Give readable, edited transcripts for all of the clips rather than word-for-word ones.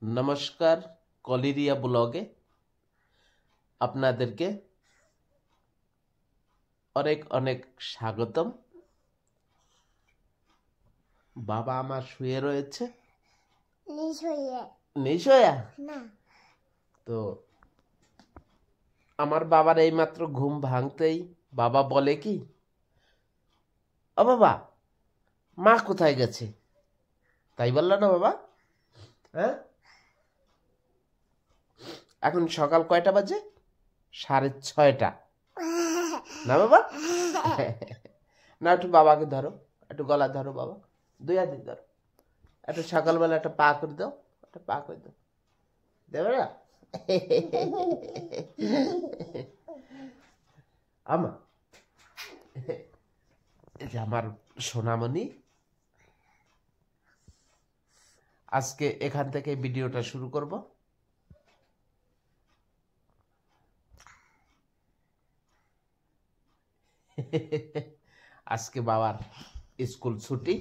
নমস্কার, কলিরিয়া ব্লগে আপনাদেরকে অনেক অনেক স্বাগতম। বাবা আমার শুয়ে রয়েছে। নিশোয়া না, তো আমার বাবার এইমাত্র ঘুম ভাঙতেই বাবা বলে কি, ও বাবা, মা কোথায় গেছে? তাই বললো না বাবা? হ্যাঁ, এখন সকাল কয়টা বাজে? 6:30 না বাবা? না, একটু বাবাকে ধরো, একটু গলা ধরো বাবা, 2 হাত দিয়ে ধরো, একটু সকালবেলা একটা পা করে দাও, একটা পা করে দাও, দেবে না? আমা, এই যে আমার সোনামণি, আজকে এখান থেকে ভিডিওটা শুরু করব। আজকে বাবার স্কুল ছুটি।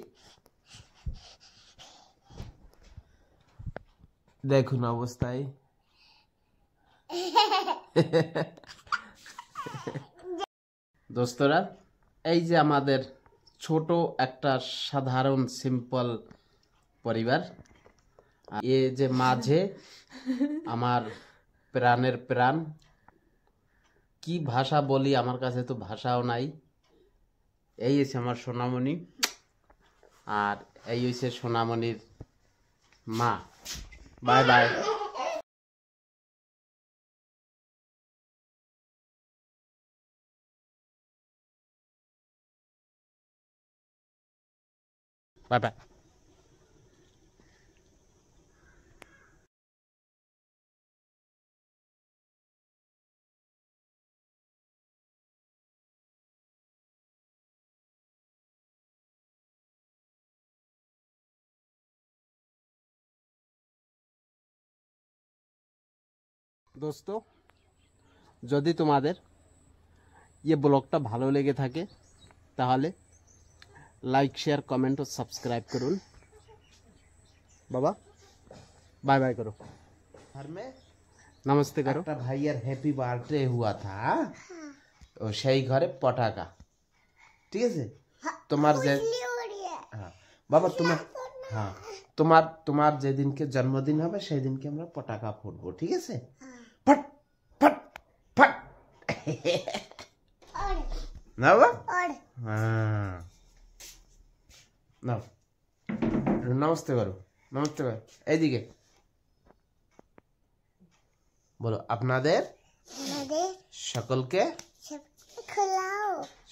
দেখুন অবস্থায়। দোস্তরা, এই যে আমাদের ছোট একটা সাধারণ সিম্পল পরিবার, এ যে মাঝে আমার প্রাণের প্রাণ, কি ভাষা বলি, আমার কাছে তো ভাষাও নাই। এই হচ্ছে আমার সোনামণি, আর এই হচ্ছে সোনামণির মা। Bye bye. Bye bye. দোস্ত, যদি তোমাদের ব্লগটা ভালো লেগে থাকে তাহলে লাইক, শেয়ার, कमेंट और सब्सक्राइब करूँ। बाबा बाय बाय करो, घर में नमस्ते करो। একটা ভাইয়ের হ্যাপি বার্থডে हुआ था, ও সেই ঘরে পটাকা, ঠিক আছে? তোমার যে হ্যাঁ বাবা, তোমার হ্যাঁ তোমার তোমার যেদিনকে জন্মদিন হবে সেই দিনকে আমরা পটাকা ফুটবো, ঠিক আছে? ফট ফট ফট। না বাবা? হ্যাঁ, নাও, নমস্তে করো, নমস্তে করো, এইদিকে বলো। আপনাদের সকলকে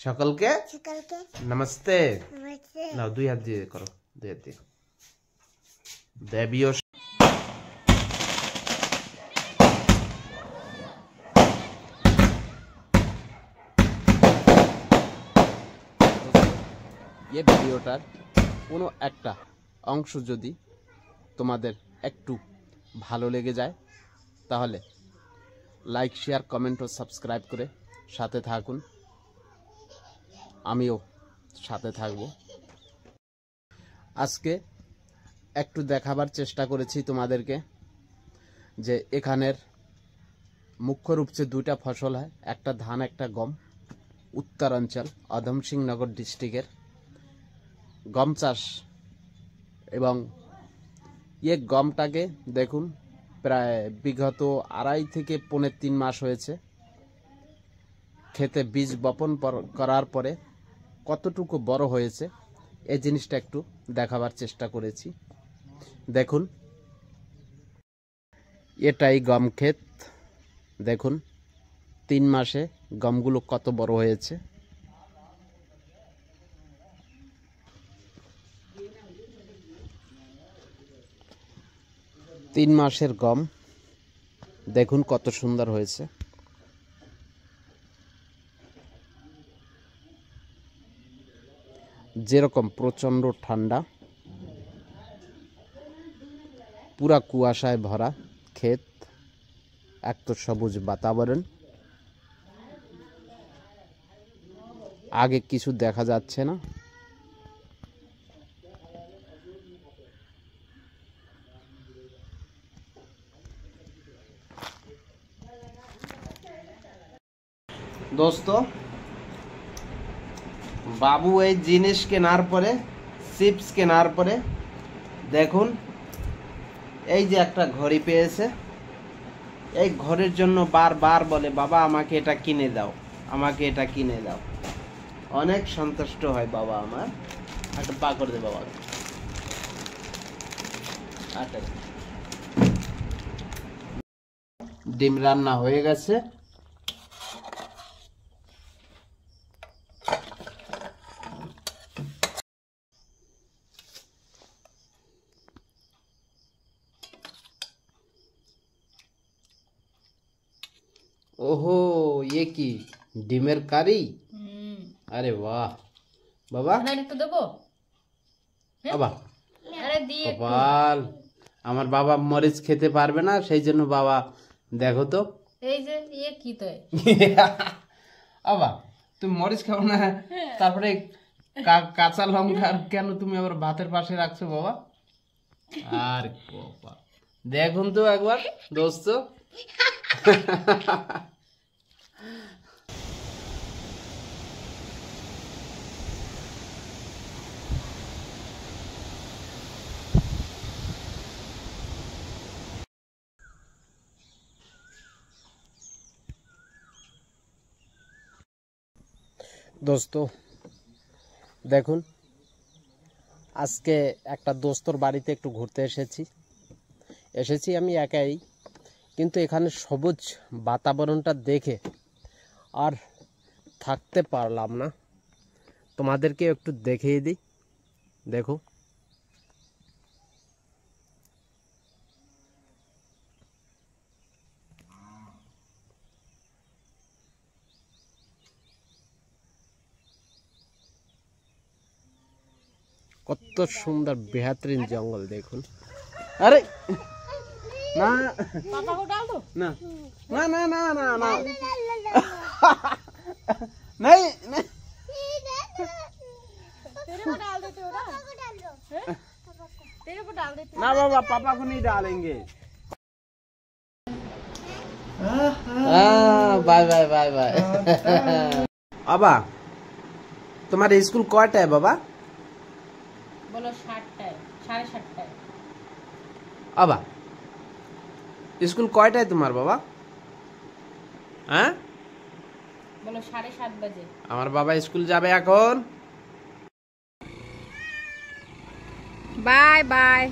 সকলকে নমস্তে। নাও, 2 হাত দিয়ে করো, 2 হাত দিয়ে দেবীয়। এই ভিডিওটার কোনো একটা অংশ যদি তোমাদের একটু ভালো লেগে যায় তাহলে লাইক, শেয়ার, কমেন্ট ও সাবস্ক্রাইব করে সাথে থাকুন। আমিও সাথে থাকব। আজকে একটু দেখাবার চেষ্টা করেছি তোমাদেরকে যে এখানের মুখ্য রূপে 2টা ফসল হয়, একটা ধান, একটা গম। উত্তরাঞ্চল অধমসিংনগর ডিস্ট্রিক্টের গম চাষ, এবং গমটাকে দেখুন প্রায় বিগত 2.5 থেকে 3 মাস হয়েছে খেতে বীজ বপন করার পরে কতটুকু বড় হয়েছে এই জিনিসটা একটু দেখাবার চেষ্টা করেছি। দেখুন, এটাই গম ক্ষেত। দেখুন 3 মাসে গমগুলো কত বড় হয়েছে। তিন মাসের গম দেখুন কত সুন্দর হয়েছে। যেরকম প্রচণ্ড ঠান্ডা, পুরা কুয়াশায় ভরা ক্ষেত, এক তো সবুজ বাতাবরণ, আগে কিছু দেখা যাচ্ছে না। दोस्तों বাবু এই জিনিস কেনার পরে চিপস কেনার পরে দেখুন এই যে একটা ঘড়ি পেয়েছে। এই ঘড়ির জন্য বারবার বলে বাবা আমাকে এটা কিনে দাও, আমাকে এটা কিনে দাও। অনেক সন্তুষ্ট হয় বাবা আমার। একটা পা করে দে বাবা। ডিম রান্না হয়ে গেছে। ओहो ये की ডিমের কারি। আরে বাহ বাবা একটু দেবো বাবা। আরে দিয়ে কপাল আমার বাবা মরিচ খেতে পারবে না, সেই জন্য বাবা দেখো তো এই যে ইয়ে কি তো বাবা তুমি মরিচ খাও না, তারপরে কাঁচা লঙ্কা কেন তুমি আবার ভাতের পাশে রাখছো বাবা? আর কপাল দেখুন তো একবার দোস্ত। দোস্ত দেখুন আজকে একটা দোস্তর বাড়িতে একটু ঘুরতে এসেছি আমি একাই, কিন্তু এখানে সবুজ বাতাবরণটা দেখে আর থাকতে পারলাম না। তোমাদেরকে একটু দেখিয়ে দিই, দেখো কত সুন্দর বেহাতরিন জঙ্গল দেখুন। আরে না पापा को डाल दो না না না না না না नहीं नहीं तेरे को डाल देते हो ना तेरे को डाल देते ना बाबा पापा को नहीं डालेंगे। Bye bye bye bye. बाबा तुम्हारे स्कूल कौट है बाबा? बोलो 7টায় 7:30টায় बाबा स्कूल कौट है तुम्हार बाबा? হ্যাঁ बोलो 7:30 বাজে আমার বাবা স্কুল যাবে এখন। बाय बाय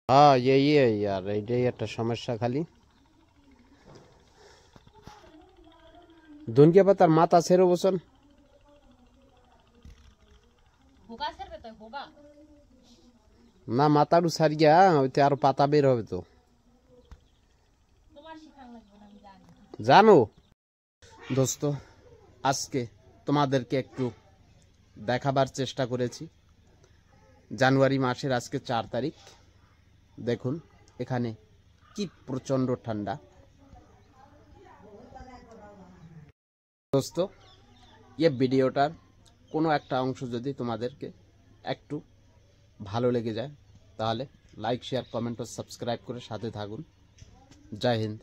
हाँ यही है यार, এটাই একটা সমস্যা খালি। ধনিয়া পাতার মাথা ছেড়ে বসন হোগা করবে তো হোগা না, মাথাটা সারিয়া ওইতে আর পাতা বের হবে তো। তোমার শিখান লাগবে না আমি জানি জানো দোস্ত আজকে তোমাদেরকে একটু দেখাবার চেষ্টা করেছি। জানুয়ারি মাসের আজকে 4 তারিখ। দেখুন এখানে কি প্রচন্ড ঠান্ডা। দোস্ত ये ভিডিওটার কোনো একটা অংশ যদি তোমাদেরকে একটু ভালো লেগে যায় তাহলে লাইক শেয়ার কমেন্ট ও সাবস্ক্রাইব করে সাথে থাকুন। জয় হিন্দ।